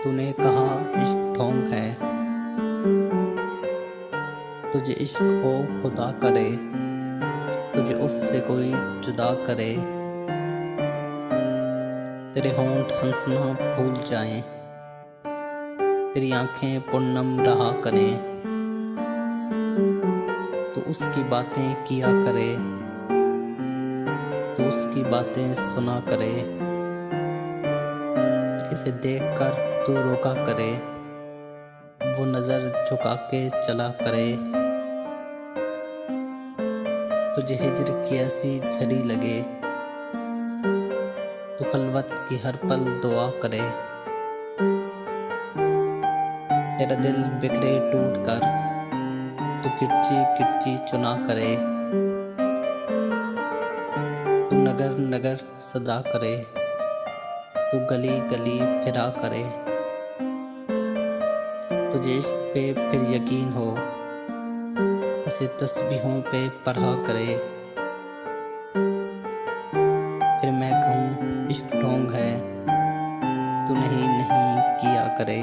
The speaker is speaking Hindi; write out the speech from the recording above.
तूने कहा इश्क ढोंग है, तुझे इश्क हो खुदा करे, तुझे उससे कोई जुदा करे। तेरे होंठ हंसना भूल जाएं, तेरी आंखें पूनम रहा करें। तू उसकी बातें किया करे, तू उसकी बातें सुना करे। इसे देखकर तू रोका करे, वो नजर झुका के चला करे। तुझे हिज्र की ऐसी झरी लगे, तू खलवत की हर पल दुआ करे। तेरा दिल बिखरे टूट कर, तू किरची किरची चुना करे। तू नगर नगर सदा करे, तू गली गली फिरा करे। तुझे इश्क पे फिर यकीन हो, उसे तस्बीहों पे पढ़ा करे। फिर मैं कहूँ इश्क ढोंग है, तू नहीं नहीं किया करे।